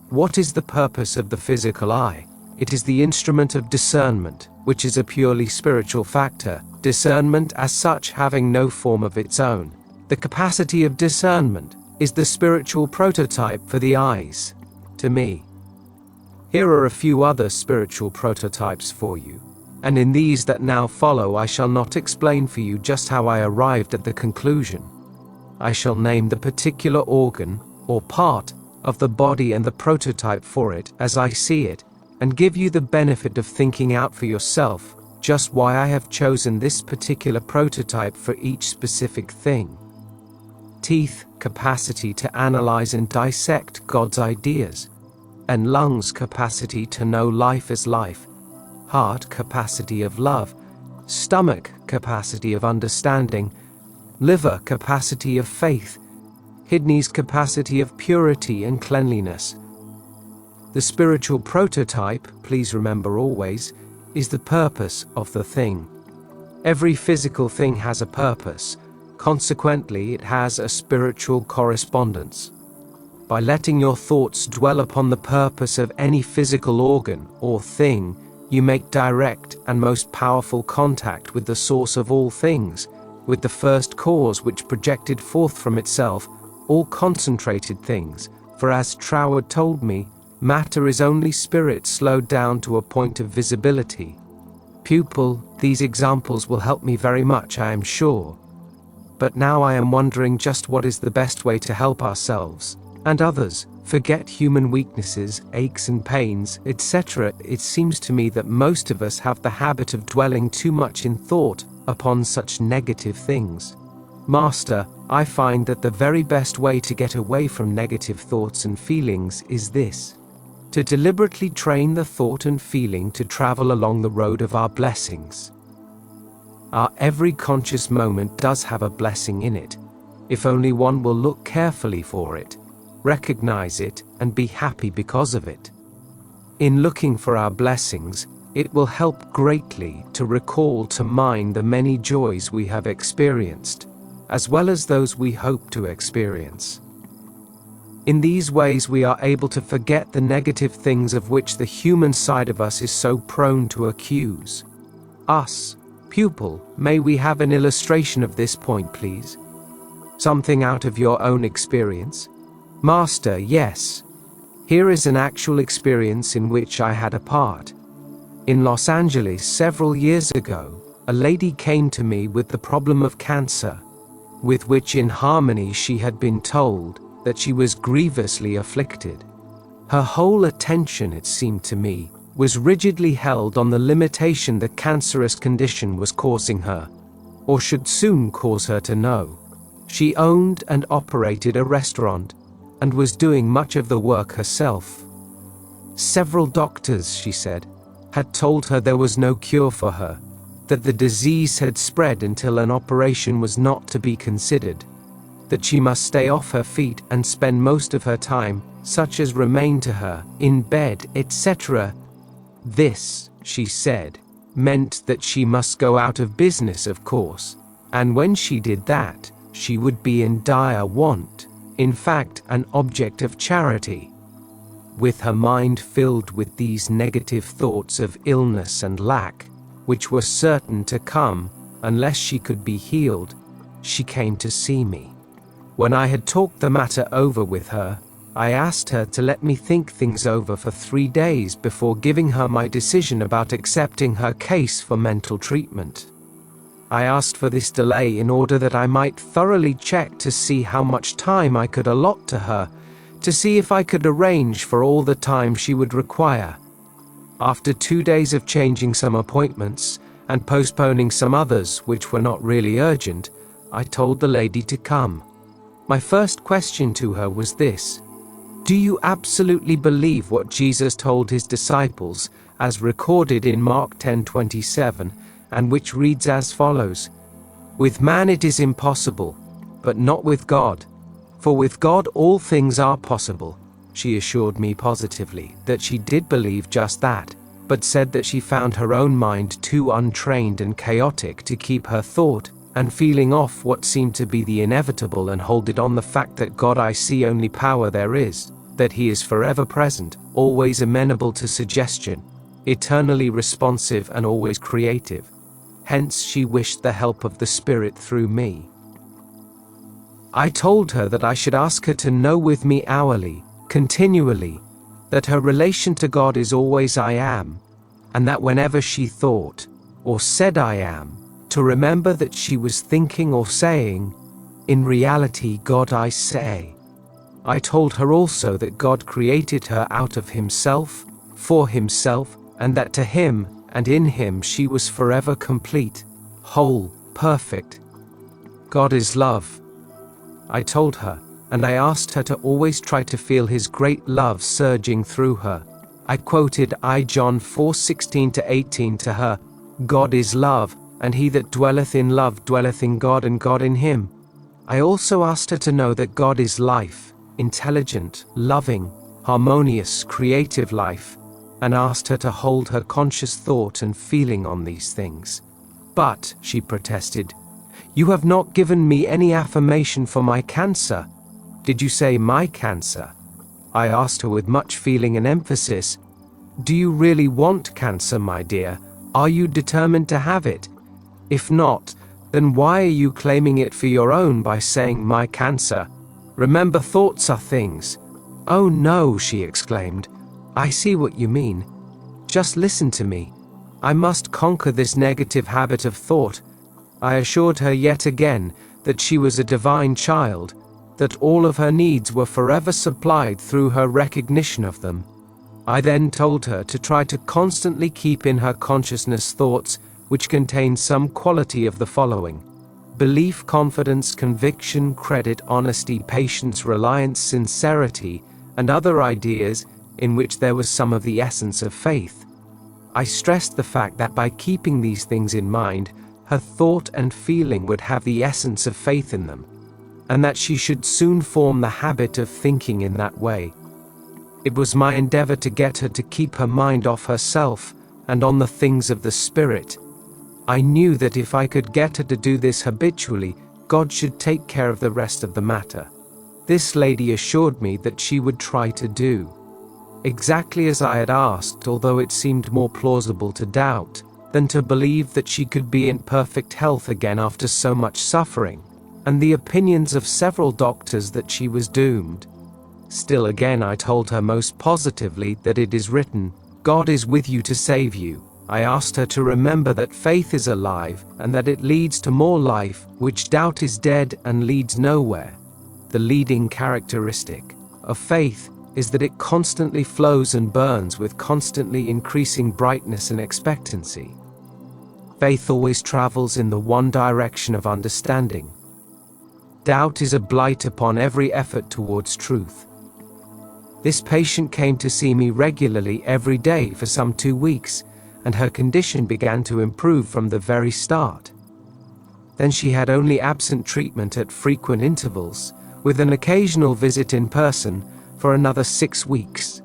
Speaker 1: What is the purpose of the physical eye? It is the instrument of discernment, which is a purely spiritual factor, discernment as such having no form of its own. The capacity of discernment is the spiritual prototype for the eyes, to me. Here are a few other spiritual prototypes for you, and in these that now follow I shall not explain for you just how I arrived at the conclusion. I shall name the particular organ, or part, of the body and the prototype for it as I see it, and give you the benefit of thinking out for yourself just why I have chosen this particular prototype for each specific thing. Teeth, capacity to analyze and dissect God's ideas, and lungs, capacity to know life as life, heart, capacity of love, stomach, capacity of understanding, liver, capacity of faith, kidneys, capacity of purity and cleanliness. The spiritual prototype, please remember always, is the purpose of the thing. Every physical thing has a purpose, consequently it has a spiritual correspondence. By letting your thoughts dwell upon the purpose of any physical organ or thing, you make direct and most powerful contact with the source of all things, with the first cause which projected forth from itself all concentrated things, for as Troward told me, matter is only spirit slowed down to a point of visibility. Pupil, these examples will help me very much, I am sure. But now I am wondering just what is the best way to help ourselves and others Forget human weaknesses, aches and pains, etc. It seems to me that most of us have the habit of dwelling too much in thought upon such negative things. Master, I find that the very best way to get away from negative thoughts and feelings is this: to deliberately train the thought and feeling to travel along the road of our blessings. Our every conscious moment does have a blessing in it, if only one will look carefully for it, recognize it, and be happy because of it. In looking for our blessings, it will help greatly to recall to mind the many joys we have experienced, as well as those we hope to experience. In these ways we are able to forget the negative things of which the human side of us is so prone to accuse us. Pupil, may we have an illustration of this point, please? Something out of your own experience? Master, yes. Here is an actual experience in which I had a part. In Los Angeles several years ago, a lady came to me with the problem of cancer, with which in harmony she had been told that she was grievously afflicted. Her whole attention, it seemed to me, was rigidly held on the limitation the cancerous condition was causing her, or should soon cause her to know. She owned and operated a restaurant, and was doing much of the work herself. Several doctors, she said, had told her there was no cure for her, that the disease had spread until an operation was not to be considered, that she must stay off her feet and spend most of her time, such as remained to her, in bed, etc. This, she said, meant that she must go out of business, of course, and when she did that, she would be in dire want, in fact, an object of charity. With her mind filled with these negative thoughts of illness and lack, which were certain to come unless she could be healed, she came to see me. When I had talked the matter over with her, I asked her to let me think things over for 3 days before giving her my decision about accepting her case for mental treatment. I asked for this delay in order that I might thoroughly check to see how much time I could allot to her, to see if I could arrange for all the time she would require. After 2 days of changing some appointments and postponing some others which were not really urgent, I told the lady to come. My first question to her was this: do you absolutely believe what Jesus told his disciples, as recorded in Mark 10:27, and which reads as follows: "With man it is impossible, but not with God. For with God all things are possible." She assured me positively that she did believe just that, but said that she found her own mind too untrained and chaotic to keep her thought and feeling off what seemed to be the inevitable and hold it on the fact that God I see only power there is, that he is forever present, always amenable to suggestion, eternally responsive and always creative. Hence she wished the help of the Spirit through me. I told her that I should ask her to know with me hourly, continually, that her relation to God is always I am, and that whenever she thought, or said I am, to remember that she was thinking or saying, in reality God I say. I told her also that God created her out of himself, for himself, and that to him, and in him she was forever complete, whole, perfect. God is love, I told her, and I asked her to always try to feel his great love surging through her. I quoted John 4:16-18 to her: God is love, and he that dwelleth in love dwelleth in God and God in him. I also asked her to know that God is life, intelligent, loving, harmonious, creative life, and asked her to hold her conscious thought and feeling on these things. But, she protested, you have not given me any affirmation for my cancer. Did you say my cancer? I asked her with much feeling and emphasis. Do you really want cancer, my dear? Are you determined to have it? If not, then why are you claiming it for your own by saying my cancer? Remember, thoughts are things. Oh no, she exclaimed. I see what you mean. Just listen to me. I must conquer this negative habit of thought. I assured her yet again that she was a divine child, that all of her needs were forever supplied through her recognition of them. I then told her to try to constantly keep in her consciousness thoughts which contain some quality of the following: belief, confidence, conviction, credit, honesty, patience, reliance, sincerity, and other ideas in which there was some of the essence of faith. I stressed the fact that by keeping these things in mind, her thought and feeling would have the essence of faith in them, and that she should soon form the habit of thinking in that way. It was my endeavor to get her to keep her mind off herself and on the things of the Spirit. I knew that if I could get her to do this habitually, God should take care of the rest of the matter. This lady assured me that she would try to do exactly as I had asked, although it seemed more plausible to doubt than to believe that she could be in perfect health again after so much suffering, and the opinions of several doctors that she was doomed. Still again I told her most positively that it is written, "God is with you to save you." I asked her to remember that faith is alive and that it leads to more life, which doubt is dead and leads nowhere. The leading characteristic of faith is that it constantly flows and burns with constantly increasing brightness and expectancy. Faith always travels in the one direction of understanding. Doubt is a blight upon every effort towards truth. This patient came to see me regularly every day for some 2 weeks, and her condition began to improve from the very start. Then she had only absent treatment at frequent intervals, with an occasional visit in person, for another 6 weeks.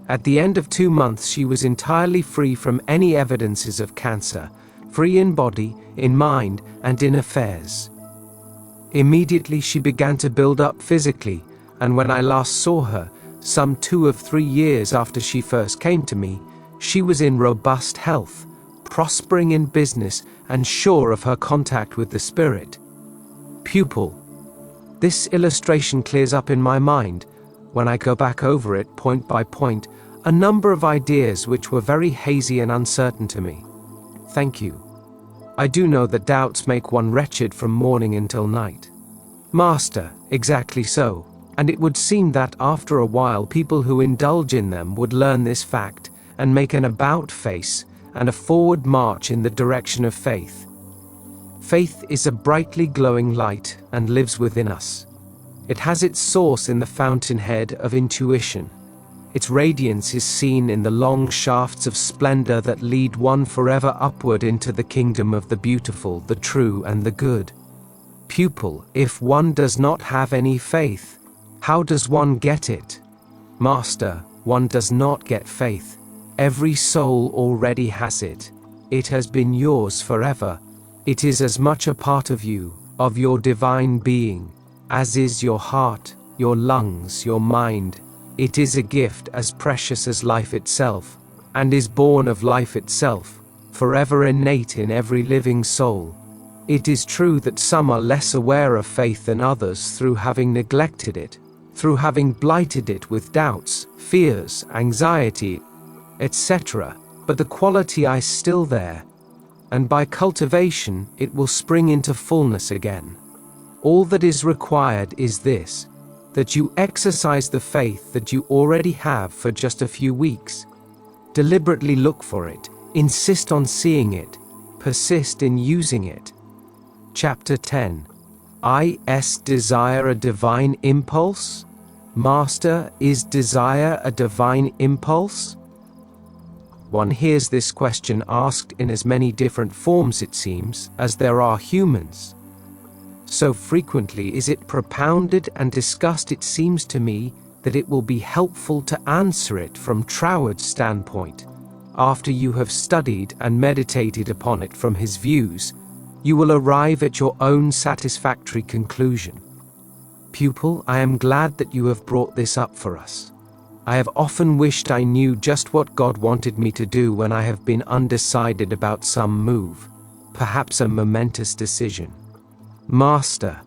Speaker 1: At the end of 2 months she was entirely free from any evidences of cancer, free in body, in mind, and in affairs. Immediately she began to build up physically, and when I last saw her, some 2 or 3 years after she first came to me, she was in robust health, prospering in business, and sure of her contact with the Spirit. Pupil. This illustration clears up in my mind, when I go back over it point by point, a number of ideas which were very hazy and uncertain to me. Thank you. I do know that doubts make one wretched from morning until night. Master, exactly so, and it would seem that after a while people who indulge in them would learn this fact and make an about face and a forward march in the direction of faith. Faith is a brightly glowing light and lives within us. It has its source in the fountainhead of intuition. Its radiance is seen in the long shafts of splendor that lead one forever upward into the kingdom of the beautiful, the true, and the good. Pupil, if one does not have any faith, how does one get it? Master, one does not get faith. Every soul already has it. It has been yours forever. It is as much a part of you, of your divine being, as is your heart, your lungs, your mind. It is a gift as precious as life itself, and is born of life itself, forever innate in every living soul. It is true that some are less aware of faith than others through having neglected it, through having blighted it with doubts, fears, anxiety, etc., but the quality is still there, and by cultivation it will spring into fullness again. All that is required is this, that you exercise the faith that you already have for just a few weeks. Deliberately look for it, insist on seeing it, persist in using it. Chapter 10. Is desire a divine impulse? Master, is desire a divine impulse? One hears this question asked in as many different forms, it seems, as there are humans. So frequently is it propounded and discussed, it seems to me, that it will be helpful to answer it from Troward's standpoint. After you have studied and meditated upon it from his views, you will arrive at your own satisfactory conclusion. Pupil, I am glad that you have brought this up for us. I have often wished I knew just what God wanted me to do when I have been undecided about some move, perhaps a momentous decision. Master,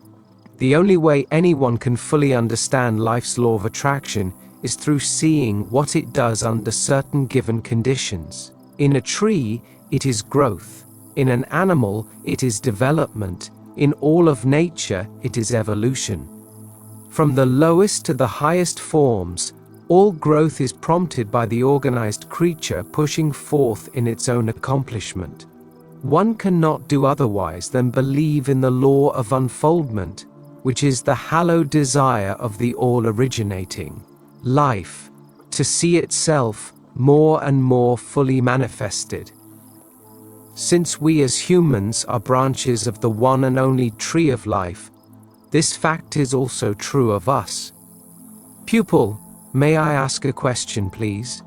Speaker 1: the only way anyone can fully understand life's law of attraction is through seeing what it does under certain given conditions. In a tree, it is growth. In an animal, it is development. In all of nature, it is evolution. From the lowest to the highest forms, all growth is prompted by the organized creature pushing forth in its own accomplishment. One cannot do otherwise than believe in the law of unfoldment, which is the hallowed desire of the all-originating life, to see itself more and more fully manifested. Since we as humans are branches of the one and only tree of life, this fact is also true of us. Pupil, may I ask a question, please?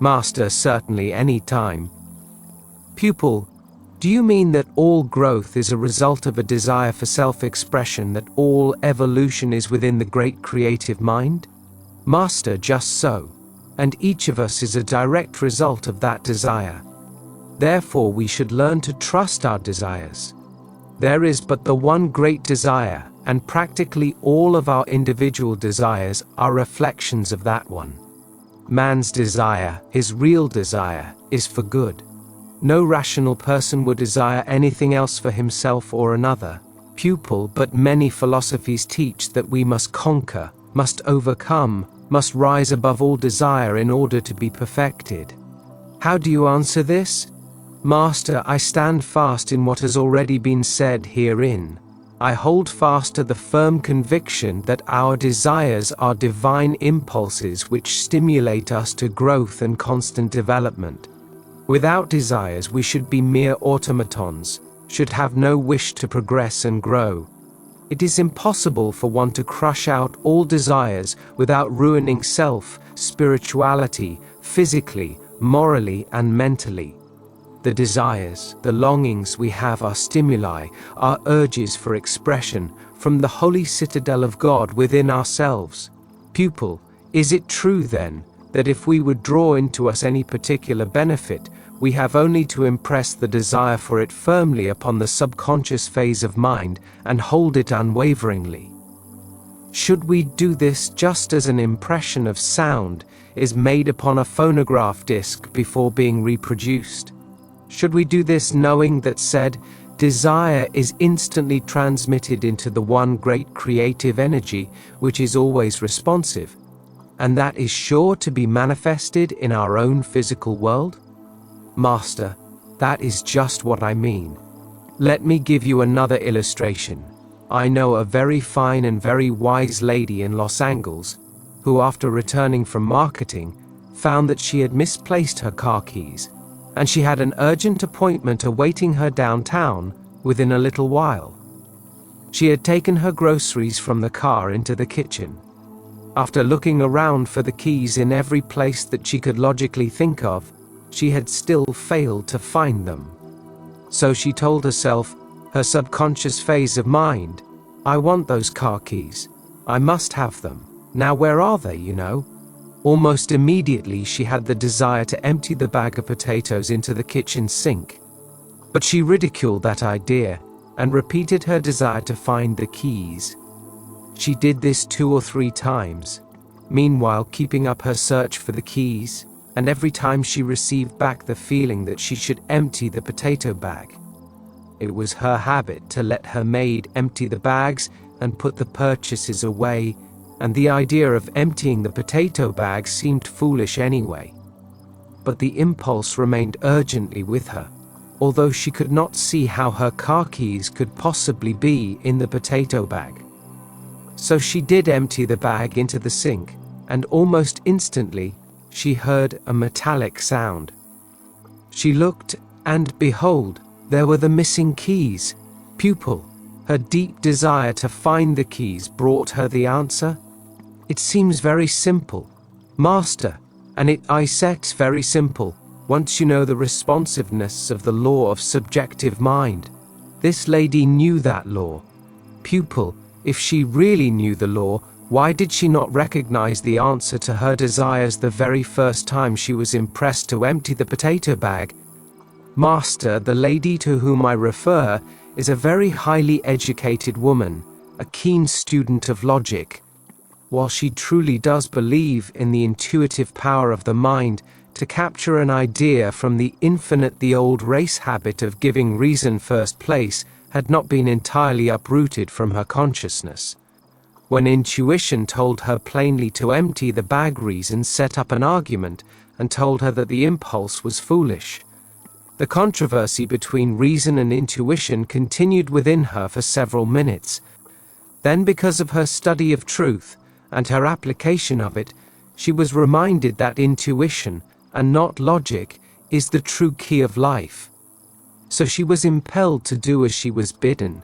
Speaker 1: Master, certainly, any time. Pupil, do you mean that all growth is a result of a desire for self-expression, that all evolution is within the great creative mind? Master, just so. And each of us is a direct result of that desire. Therefore, we should learn to trust our desires. There is but the one great desire, and practically all of our individual desires are reflections of that one. Man's desire, his real desire, is for good. No rational person would desire anything else for himself or another. Pupil, but many philosophies teach that we must conquer, must overcome, must rise above all desire in order to be perfected. How do you answer this? Master, I stand fast in what has already been said herein. I hold fast to the firm conviction that our desires are divine impulses which stimulate us to growth and constant development. Without desires, we should be mere automatons, should have no wish to progress and grow. It is impossible for one to crush out all desires without ruining self, spirituality, physically, morally, and mentally. The desires, the longings we have are stimuli, are urges for expression from the holy citadel of God within ourselves. Pupil, is it true then that if we would draw into us any particular benefit, we have only to impress the desire for it firmly upon the subconscious phase of mind and hold it unwaveringly? Should we do this just as an impression of sound is made upon a phonograph disc before being reproduced? Should we do this knowing that said desire is instantly transmitted into the one great creative energy which is always responsive, and that is sure to be manifested in our own physical world? Master, that is just what I mean. Let me give you another illustration. I know a very fine and very wise lady in Los Angeles who, after returning from marketing, found that she had misplaced her car keys, and she had an urgent appointment awaiting her downtown within a little while. She had taken her groceries from the car into the kitchen. After looking around for the keys in every place that she could logically think of, she had still failed to find them. So she told herself, her subconscious phase of mind, I want those car keys. I must have them. Now where are they, you know? Almost immediately she had the desire to empty the bag of potatoes into the kitchen sink. But she ridiculed that idea and repeated her desire to find the keys. She did this 2 or 3 times, meanwhile keeping up her search for the keys, and every time she received back the feeling that she should empty the potato bag. It was her habit to let her maid empty the bags and put the purchases away, and the idea of emptying the potato bag seemed foolish anyway. But the impulse remained urgently with her, although she could not see how her car keys could possibly be in the potato bag. So she did empty the bag into the sink, and almost instantly she heard a metallic sound. She looked, and behold, there were the missing keys. Pupil, her deep desire to find the keys brought her the answer. It seems very simple, Master, and I said very simple, once you know the responsiveness of the law of subjective mind. This lady knew that law. Pupil, if she really knew the law, why did she not recognize the answer to her desires the very first time she was impressed to empty the potato bag? Master, the lady to whom I refer is a very highly educated woman, a keen student of logic. While she truly does believe in the intuitive power of the mind to capture an idea from the infinite, the old race habit of giving reason first place had not been entirely uprooted from her consciousness. when intuition told her plainly to empty the baggies and set up an argument, and told her that the impulse was foolish. The controversy between reason and intuition continued within her for several minutes. Then, because of her study of truth and her application of it, she was reminded that intuition, and not logic, is the true key of life. So she was impelled to do as she was bidden.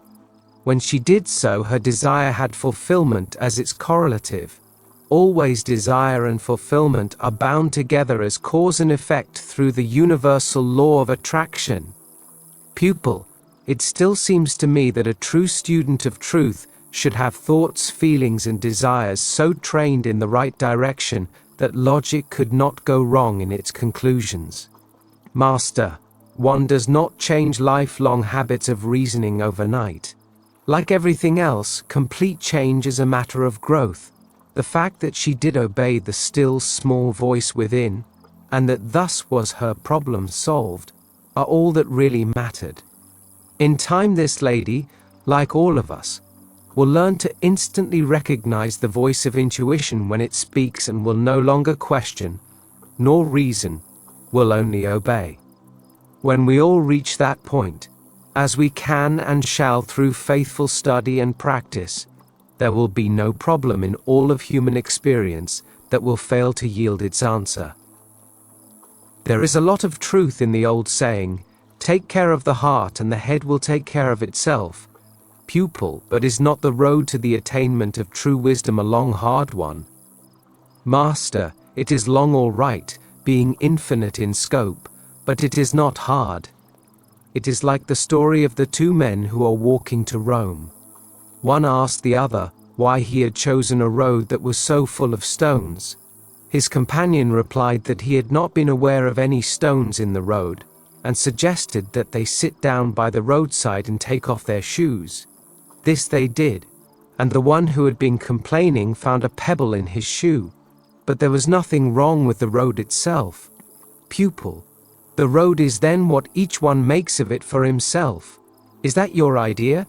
Speaker 1: When she did so, her desire had fulfillment as its correlative. Always desire and fulfillment are bound together as cause and effect through the universal law of attraction. Pupil, it still seems to me that a true student of truth should have thoughts, feelings, and desires so trained in the right direction that logic could not go wrong in its conclusions. Master, one does not change lifelong habits of reasoning overnight. Like everything else, complete change is a matter of growth. The fact that she did obey the still small voice within, and that thus was her problem solved, are all that really mattered. In time, this lady, like all of us, will learn to instantly recognize the voice of intuition when it speaks, and will no longer question, nor reason, will only obey. When we all reach that point, as we can and shall through faithful study and practice, there will be no problem in all of human experience that will fail to yield its answer. There is a lot of truth in the old saying, "Take care of the heart and the head will take care of itself." Pupil, but is not the road to the attainment of true wisdom a long, hard one? Master, it is long, all right, being infinite in scope, but it is not hard. It is like the story of the two men who are walking to Rome. One asked the other why he had chosen a road that was so full of stones. His companion replied that he had not been aware of any stones in the road, and suggested that they sit down by the roadside and take off their shoes. This they did, and the one who had been complaining found a pebble in his shoe, but there was nothing wrong with the road itself. Pupil, the road is then what each one makes of it for himself. Is that your idea?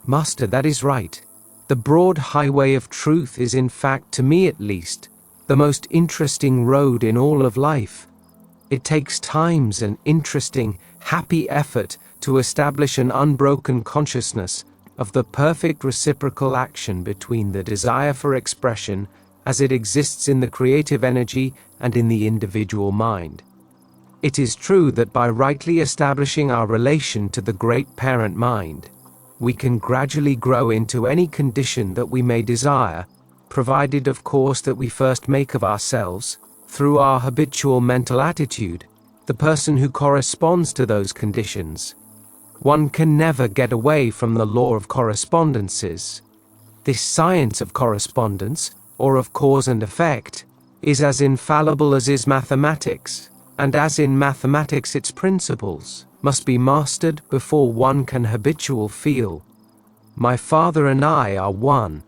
Speaker 1: Master, that is right. The broad highway of truth is, in fact, to me at least, the most interesting road in all of life. It takes times and interesting, happy effort to establish an unbroken consciousness of the perfect reciprocal action between the desire for expression as it exists in the creative energy and in the individual mind. It is true that by rightly establishing our relation to the great parent mind, we can gradually grow into any condition that we may desire, provided of course that we first make of ourselves, through our habitual mental attitude, the person who corresponds to those conditions. One can never get away from the law of correspondences. This science of correspondence, or of cause and effect, is as infallible as is mathematics, and as in mathematics its principles must be mastered before one can habitually feel, "My Father and I are one."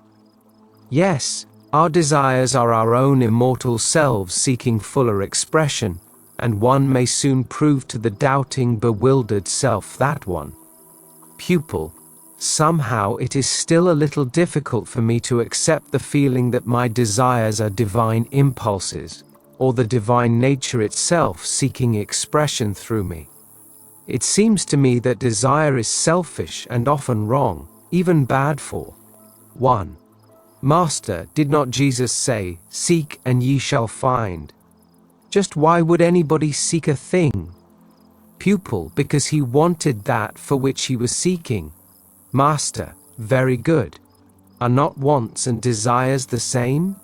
Speaker 1: Yes, our desires are our own immortal selves seeking fuller expression, and one may soon prove to the doubting, bewildered self that one. Pupil, somehow it is still a little difficult for me to accept the feeling that my desires are divine impulses, or the divine nature itself seeking expression through me. It seems to me that desire is selfish and often wrong, even bad for 1. Master, did not Jesus say, "Seek and ye shall find"? Just why would anybody seek a thing? Pupil, because he wanted that for which he was seeking. Master, very good. Are not wants and desires the same?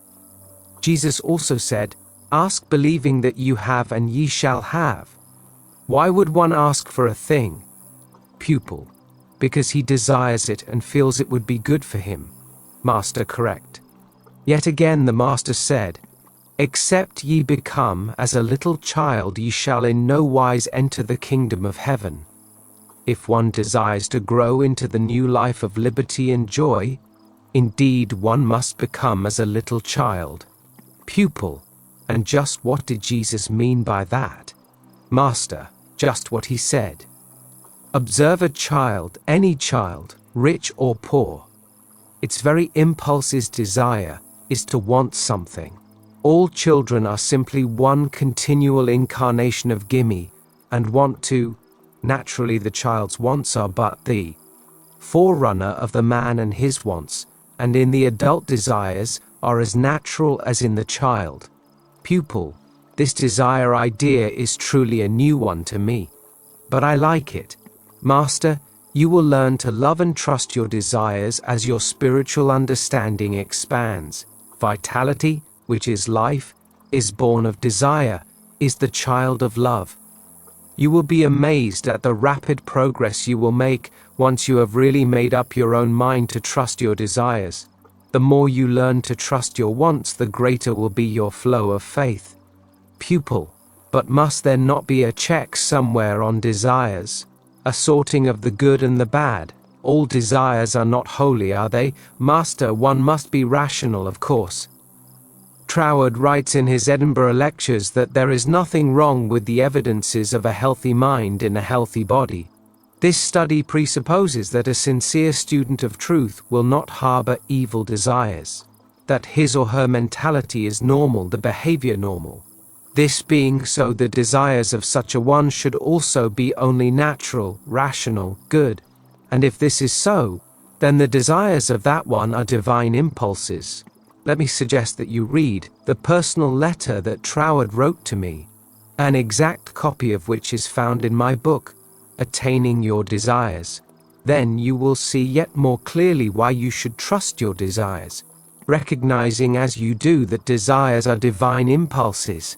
Speaker 1: Jesus also said, "Ask believing that you have and ye shall have." Why would one ask for a thing? Pupil, because he desires it and feels it would be good for him. Master, correct. Yet again the Master said, "Except ye become as a little child, ye shall in no wise enter the kingdom of heaven." If one desires to grow into the new life of liberty and joy, indeed one must become as a little child. Pupil, and just what did Jesus mean by that? Master, just what he said. Observe a child, any child, rich or poor. Its very impulse is desire, is to want something. All children are simply one continual incarnation of gimme, and want to. Naturally, the child's wants are but the forerunner of the man and his wants, and in the adult desires are as natural as in the child. Pupil, this desire idea is truly a new one to me, but I like it. Master, you will learn to love and trust your desires as your spiritual understanding expands. Vitality, which is life, is born of desire, is the child of love. You will be amazed at the rapid progress you will make once you have really made up your own mind to trust your desires. The more you learn to trust your wants, the greater will be your flow of faith. Pupil, but must there not be a check somewhere on desires? A sorting of the good and the bad? All desires are not holy, are they? Master, one must be rational, of course. Troward writes in his Edinburgh lectures that there is nothing wrong with the evidences of a healthy mind in a healthy body. This study presupposes that a sincere student of truth will not harbor evil desires, that his or her mentality is normal, the behavior normal. This being so, the desires of such a one should also be only natural, rational, good. And if this is so, then the desires of that one are divine impulses. Let me suggest that you read the personal letter that Troward wrote to me, an exact copy of which is found in my book, Attaining Your Desires. Then you will see yet more clearly why you should trust your desires, recognizing as you do that desires are divine impulses,